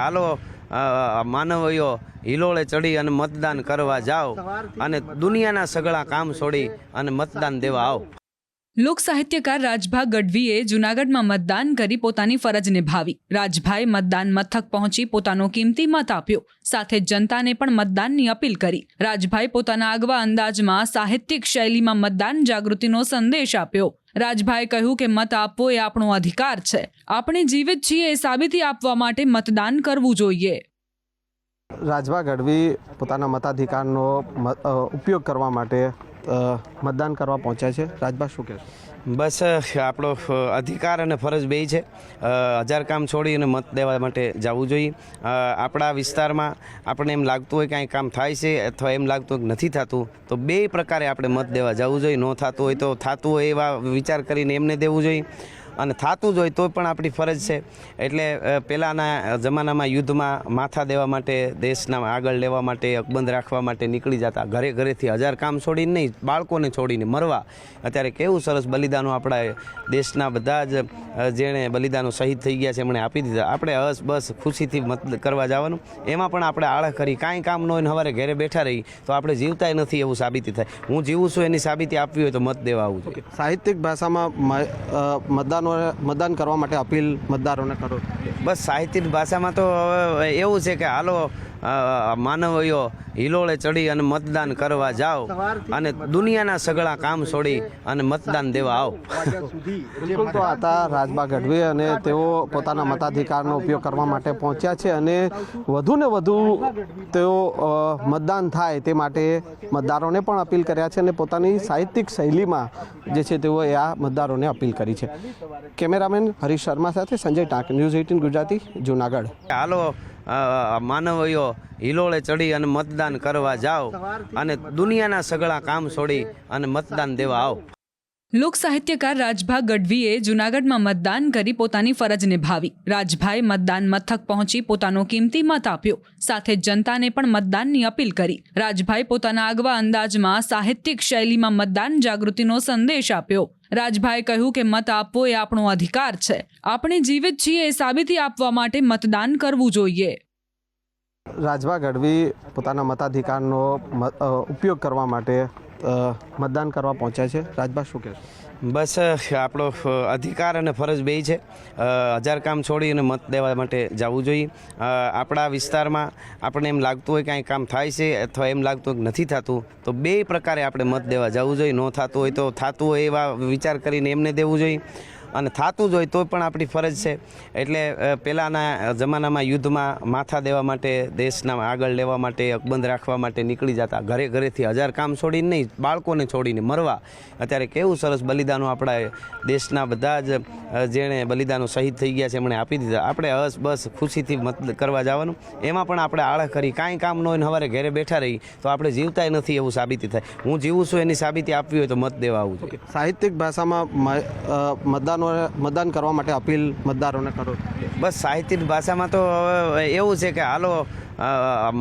હાલો માનવીઓ હિલોળે ચડી અને મતદાન કરવા જાઓ અને દુનિયાના સગળા કામ છોડી અને મતદાન દેવા આવો। લોક સાહિત્યકાર રાજભા ગઢવીએ જૂનાગઢમાં મતદાન કરી પોતાની ફરજ નિભાવી। રાજભાઈ મતદાન મથક પહોંચી પોતાનો કિંમતી મત આપ્યો, સાથે જનતાને પણ મતદાનની અપીલ કરી। રાજભાઈ પોતાના આગવા અંદાજમાં સાહિત્યિક શૈલીમાં મતદાન જાગૃતિનો સંદેશ આપ્યો। રાજભાઈ કહ્યું કે મત આપવો એ આપણો અધિકાર છે, આપણે જીવિત છીએ એ સાબિતી આપવા માટે મતદાન કરવું જોઈએ। રાજભા ગઢવી પોતાના મતાધિકારનો ઉપયોગ કરવા માટે મતદાન કરવા પહોંચ્યા છે। રાજભા શું કહેશો? બસ આપણો અધિકાર અને ફરજ બે છે। હજાર કામ છોડીને મત દેવા માટે જવું જોઈએ। આપણા વિસ્તારમાં આપણે એમ લાગતું હોય કે અહીં કામ થાય છે અથવા એમ લાગતું હોય કે નથી થતું, તો બે પ્રકારે આપણે મત દેવા જવું જોઈએ। ન થતું હોય તો થતું હોય એવા વિચાર કરીને એમને દેવું જોઈએ, અને થતું જ હોય તો પણ આપણી ફરજ છે। એટલે પહેલાંના જમાનામાં યુદ્ધમાં માથા દેવા માટે, દેશના આગળ લેવા માટે, અકબંધ રાખવા માટે નીકળી જતા, ઘરે ઘરેથી હજાર કામ છોડીને નહીં, બાળકોને છોડીને મરવા। અત્યારે કેવું સરસ બલિદાનો આપણા દેશના બધા જ જેણે બલિદાનો શહીદ થઈ ગયા છે એમણે આપી દીધા। આપણે બસ ખુશીથી મત કરવા જવાનું, એમાં પણ આપણે આળહ કરી કાંઈ કામ ન હોય ને સવારે ઘરે બેઠા રહી તો આપણે જીવતાય નથી એવું સાબિતી થાય। હું જીવું છું એની સાબિતી આપવી હોય તો મત દેવા આવવું જોઈએ। સાહિત્યિક ભાષામાં મતદાન કરવા માટે અપીલ મતદારોને કરો? બસ સાહિત્યિક ભાષામાં તો એવું છે કે હાલો માનવીઓ હિલોળે ચડી અને મતદાન કરવા જાઓ અને દુનિયાના સગળા કામ છોડી અને મતદાન દેવા આવો। બિલકુલ, તો હતા રાજભા ગઢવી અને તેઓ પોતાના મતાધિકારનો ઉપયોગ કરવા માટે પહોંચ્યા છે અને વધુને વધુ તેઓ મતદાન થાય તે માટે મતદારોને પણ અપીલ કર્યા છે અને પોતાની સાહિત્યિક શૈલીમાં જે છે તેઓએ આ મતદારોને અપીલ કરી છે। કેમેરામેન હરીશ શર્મા સાથે સંજય ટાંક, ન્યૂઝ 18 ગુજરાતી, જૂનાગઢ। હાલો માનવીઓ હિલોળે ચડી અને મતદાન કરવા જાઓ અને દુનિયાના સગળા કામ છોડી અને મતદાન દેવા આવો। લોક સાહિત્યકાર રાજભા ગઢવીએ જૂનાગઢમાં મતદાન કરી પોતાની ફરજ નિભાવી। રાજભાઈ મતદાન મથક પહોંચી પોતાનો કિંમતી મત આપ્યો, સાથે જનતાને પણ મતદાનની અપીલ કરી। રાજભાઈ પોતાના આગવા અંદાજમાં સાહિત્યિક શૈલીમાં મતદાન જાગૃતિનો સંદેશ આપ્યો। રાજભાઈ કહ્યું કે મત આપવો એ આપણો અધિકાર છે, આપણે જીવિત છીએ એ સાબિતી આપવા માટે મતદાન કરવું જોઈએ। રાજભા ગઢવી પોતાના મતાધિકારનો ઉપયોગ કરવા માટે મતદાન કરવા પહોંચ્યા છે। રાજભા શું કહેશો? બસ આપણો અધિકાર અને ફરજ બે છે। હજાર કામ છોડીને મત દેવા માટે જવું જોઈએ। આપણા વિસ્તારમાં આપણે એમ લાગતું હોય કે અહીં કામ થાય છે અથવા એમ લાગતું હોય કે નથી થતું, તો બે પ્રકારે આપણે મત દેવા જવું જોઈએ। ન થતું હોય તો થતું હોય એવા વિચાર કરીને એમને દેવું જોઈએ, અને થતું જ હોય તો પણ આપણી ફરજ છે। એટલે પહેલાંના જમાનામાં યુદ્ધમાં માથા દેવા માટે, દેશના આગળ લેવા માટે, અકબંધ રાખવા માટે નીકળી જતા, ઘરે ઘરેથી હજાર કામ છોડીને નહીં, બાળકોને છોડીને મરવા। અત્યારે કેવું સરસ બલિદાનો આપણા દેશના બધા જ જેણે બલિદાનો શહીદ થઈ ગયા છે એમણે આપી દીધા। આપણે બસ ખુશીથી મત કરવા જવાનું, એમાં પણ આપણે આળહ કરી કાંઈ કામ ન હોય ને સવારે ઘરે બેઠા રહી તો આપણે જીવતાય નથી એવું સાબિતી થાય। હું જીવું છું એની સાબિતી આપવી હોય તો મત દેવા આવવું જોઈએ। સાહિત્યિક ભાષામાં મતદાન કરવા માટે અપીલ મતદારોને કરો? બસ સાહિત્યિક ભાષામાં તો એવું છે કે હાલો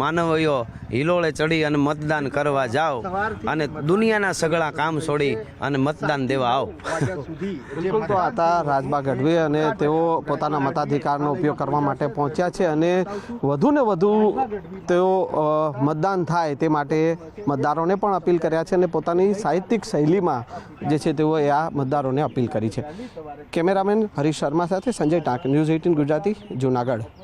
માનવીઓ હિલોળે ચડી અને મતદાન કરવા જાઓ અને દુનિયાના સગળા કામ છોડી અને મતદાન દેવા આવો। બિલકુલ, તો હતા રાજભા ગઢવી અને તેઓ પોતાના મતાધિકારનો ઉપયોગ કરવા માટે પહોંચ્યા છે અને વધુને વધુ તેઓ મતદાન થાય તે માટે મતદારોને પણ અપીલ કર્યા છે અને પોતાની સાહિત્યિક શૈલીમાં જે છે તેઓએ આ મતદારોને અપીલ કરી છે। કેમેરામેન હરીશ શર્મા સાથે સંજય ટાંક, ન્યૂઝ 18 ગુજરાતી, જૂનાગઢ।